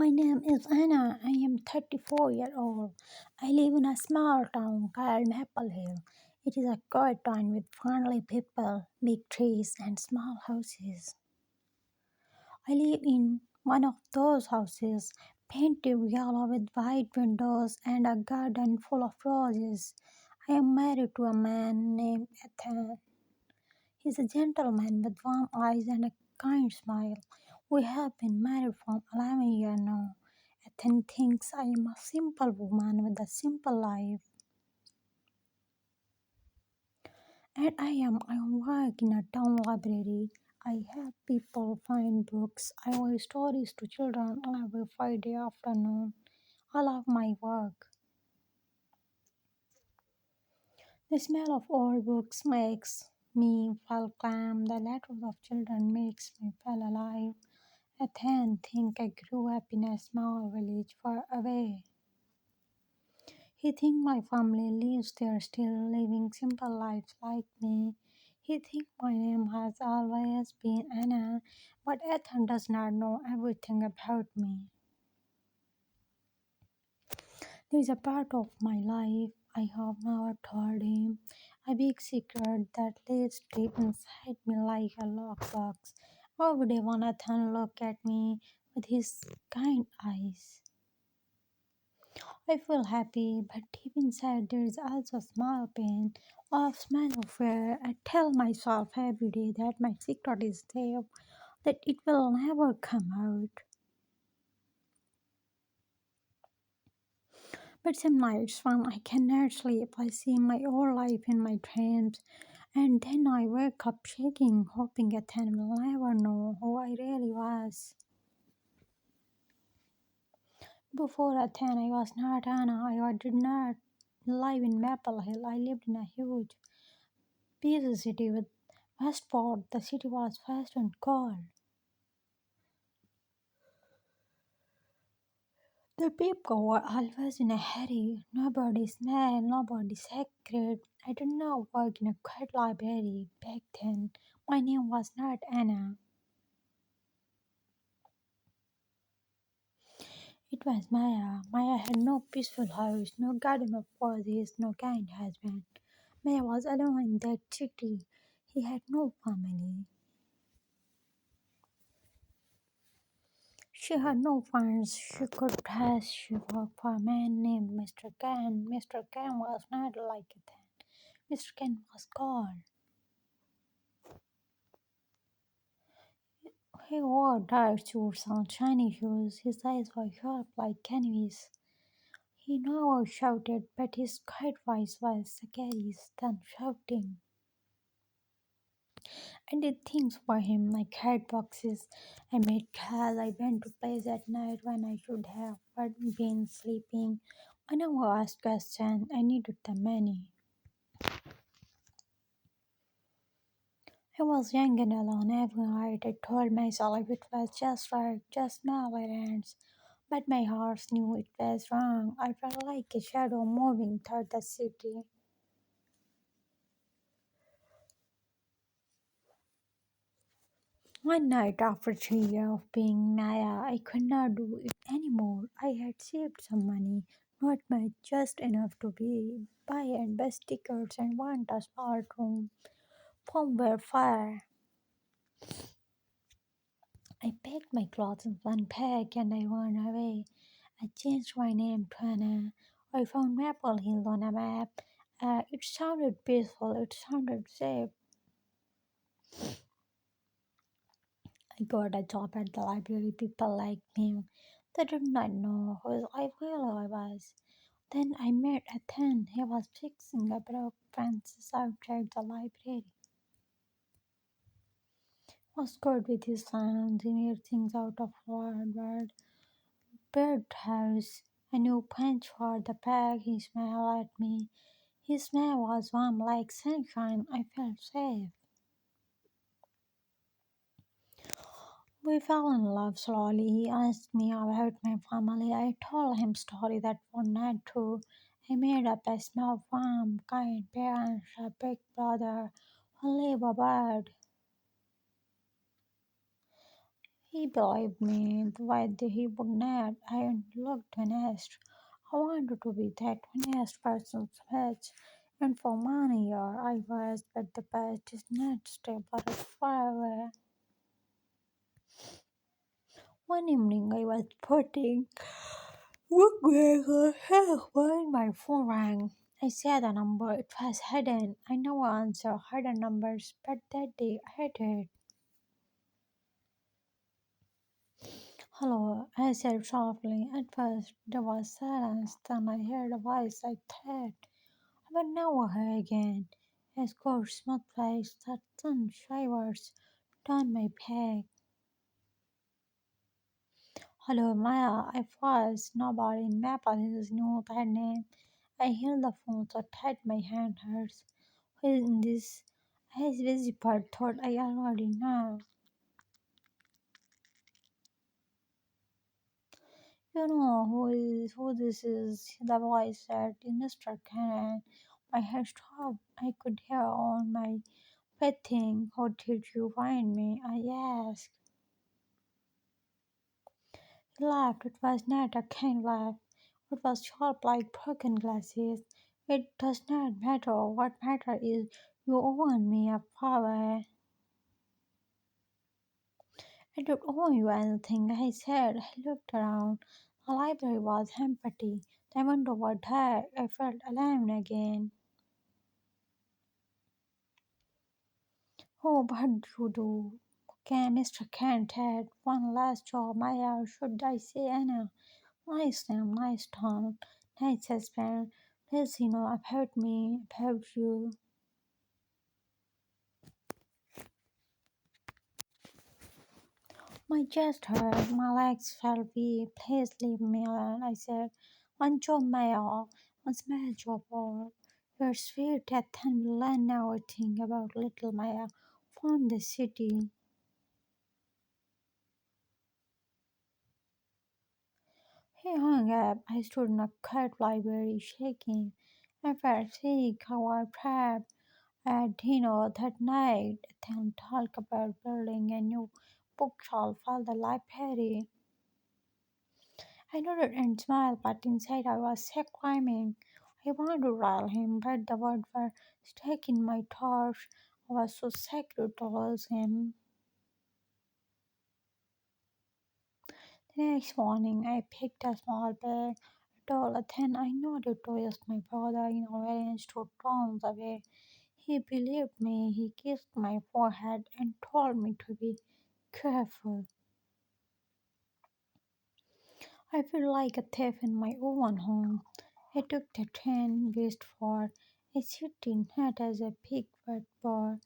My name is Anna. I am 34 years old. I live in a small town called Maple Hill. It is a quiet town with friendly people, big trees, and small houses. I live in one of those houses, painted yellow with white windows and a garden full of roses. I am married to a man named Ethan. He's a gentleman with warm eyes and a kind smile. We have been married for 11 years now. Ethan thinks I am a simple woman with a simple life. And I work in a town library. I help people find books. I read stories to children every Friday afternoon. I love my work. The smell of old books makes me feel calm. The laughter of children makes me feel alive. I then think I grew up in a small village far away. He thinks my family lives there still living simple lives like me. He thinks my name has always been Anna, but Ethan does not know everything about me. There is a part of my life I have never told him, a big secret that lives deep inside me like a lockbox. Every day when Ethan look at me with his kind eyes, I feel happy, but deep inside there is also a small pain, a smell of fear. I tell myself every day that my secret is safe, that it will never come out. But some nights when I cannot sleep, I see my old life in my dreams, and then I wake up shaking, hoping Ethan will never know who I really was. Before Ethan, I was not Anna. I did not live in Maple Hill. I lived in a huge busy city with Westport. The city was fast and cold. The people were always in a hurry. Nobody smiled, nobody sacred. I did not work in a quiet library back then. My name was not Anna. It was Maya. Maya had no peaceful house, no garden of roses, no kind husband. Maya was alone in that city. He had no family. She had no funds she could trust. She worked for a man named Mr. Ken. Mr. Ken was not like that. Mr. Ken was cold. He wore dark suits and shiny shoes. His eyes were sharp like cannons. He never shouted, but his quiet voice was scary than shouting. I did things for him, like hide boxes. I made calls. I went to plays at night when I should have been sleeping. I never asked questions. I needed the money. I was young and alone every night. I told myself it was just right, just small errands. But my heart knew it was wrong. I felt like a shadow moving through the city. One night after 3 years of being Maya, I could not do it anymore. I had saved some money, not much, just enough to buy and bus tickets and want a small room somewhere far. I packed my clothes in one bag and I ran away. I changed my name to Anna. I found Maple Hill on a map. It sounded peaceful, it sounded safe. I got a job at the library. People like me. They did not know who I really was. Then I met Ethan. He was fixing a broke fence outside the library. Was good with his hands. He made things out of wood, birdhouse, a new punch for the bag. He smiled at me. His smile was warm like sunshine. I felt safe. We fell in love slowly. He asked me about my family. I told him stories that were not true. I made up a small farm, kind parents, a big brother who lived abroad. He believed me the way that he would not. I looked honest. I wanted to be that honest person so much. And for many years I was, but the past is not stay but forever. One evening I was putting work on health when my phone rang. I said a number, it was hidden. I never answer hidden numbers, but that day I did. Hello, I said softly. At first there was silence, then I heard a voice I thought I would never hear again. A score smooth face that sun shivers down my back. Hello, Maya. I was nobody in Maple Hills knew that name. I held the phone so tight my hand hurts. Who is in this? His whispered thought I already know. You know who this is? The voice said, Mr. Cannon. My head stopped. I could hear on my breathing. How did you find me? I asked. He laughed. It was not a kind laugh. It was sharp like broken glasses. It does not matter. What matters is you owe me a power. I don't owe you anything, I said. I looked around. The library was empty. The window was dark. I felt alone again. Oh, what do you do? Can Mr. Kent had one last job, Maya, should I say Anna? Nice name, nice tone, nice husband. Does he know about me, about you? My chest hurt, my legs felt weak. Please leave me alone, I said. One job, Maya, one small job, or your sweet death and will learn everything about little Maya from the city. He hung up. I stood in a quiet library, shaking. I felt sick. I was trapped at dinner that night. Then talk about building a new bookshelf for the library. I nodded and smiled, but inside I was sick climbing. I wanted to rile him, but the words were stuck in my throat. I was so sick to lose him. The next morning, I picked a small bag, told a thin I nodded towards my brother in a way and stood towns away. He believed me. He kissed my forehead and told me to be careful. I feel like a thief in my own home. I took the train west for a city not as a big but bar,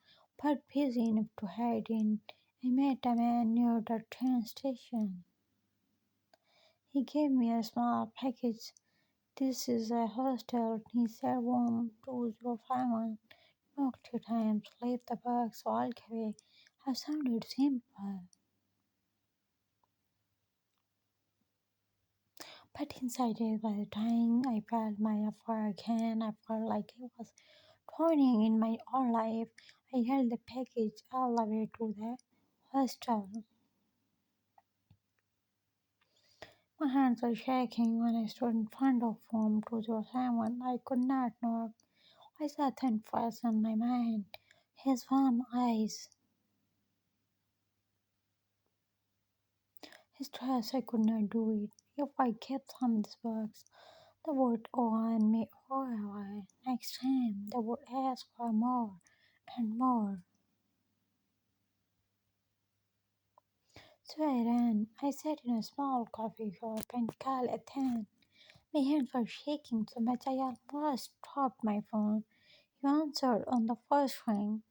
but busy enough to hide in. I met a man near the train station. He gave me a small package. This is a hostel, he said, room 2051. Knock two times, leave the box, walk away. I sounded simple, but inside I was dying. I felt my fire again. I felt like I was drowning in my own life. I held the package all the way to the hostel. My hands were shaking when I stood in front of room 207. I could not knock. I saw a thin face on my mind. His warm eyes. His trust, I could not do it. If I kept some of these books, they would own me forever. Next time, they would ask for more and more. So I ran. I sat in a small coffee shop and called a ten. My hands were shaking so much I almost dropped my phone. He answered on the first ring.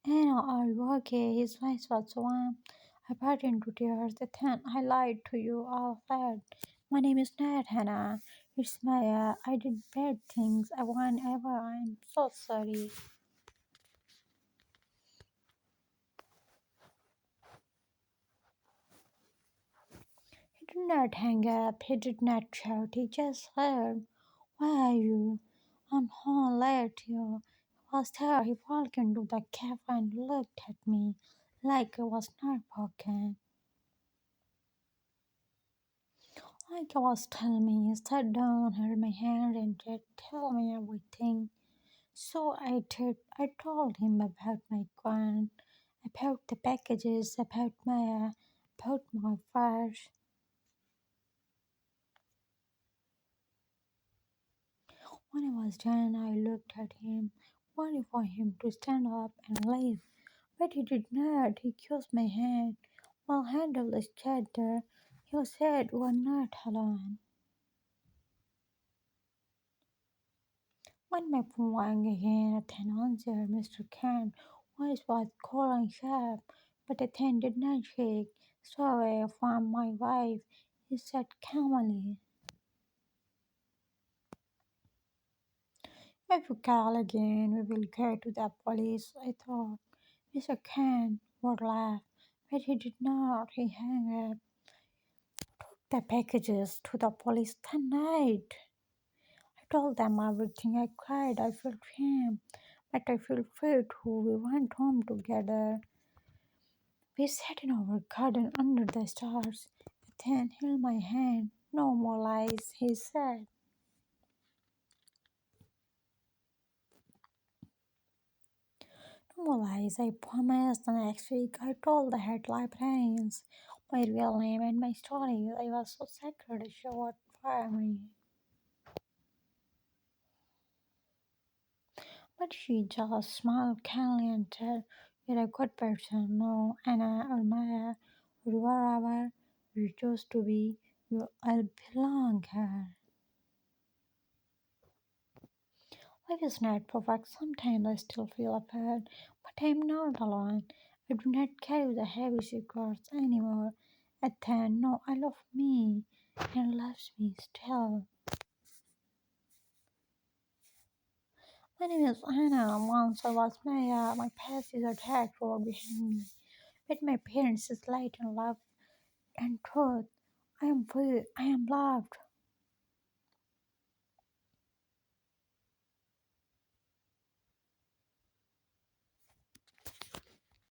Anna, are you okay? His voice was warm. I burst into tears. Then I lied to you all that. My name is not Hannah. It's Maya. I did bad things. I won ever. I'm so sorry. He did not hang up. He did not shout. He just said, where are you? I'm home late here. was there, he walked into the cafe and looked at me like I was not broken. Like I was telling me, he sat down, held my hand, and said, "Tell me everything." So I did. I told him about my gun, about the packages, about my fires. When I was done, I looked at him, waiting for him to stand up and leave. But he did not. He kissed my hand. While handle is chatter, he said, "We're not alone." When my phone rang again, Ethan answered. Mr. Khan voice was cold and sharp, but Ethan did not shake. "Sorry from my wife," he said calmly. "If you call again, we will go to the police," I thought. Mr. Khan would laugh, but he did not. He hung up the packages to the police that night. I told them everything. I cried. I felt shame, but I felt free too. We went home together. We sat in our garden under the stars. Then held my hand. "No more lies," he said. "No more lies, I promised." The next week, I told the head librarians my real name and my story. I was so scared she would fire me. But she just smiled kindly and said, "You're a good person. No, Anna or Maya, or wherever you choose to be, I'll belong here." Life is not perfect. Sometimes I still feel afraid, but I'm not alone. I do not carry the heavy secrets anymore. Ethan, no, I love me and loves me still. My name is Anna. Once I was Maya. My past is a dark road behind me. But my parents is light and love and truth. I am free. I am loved.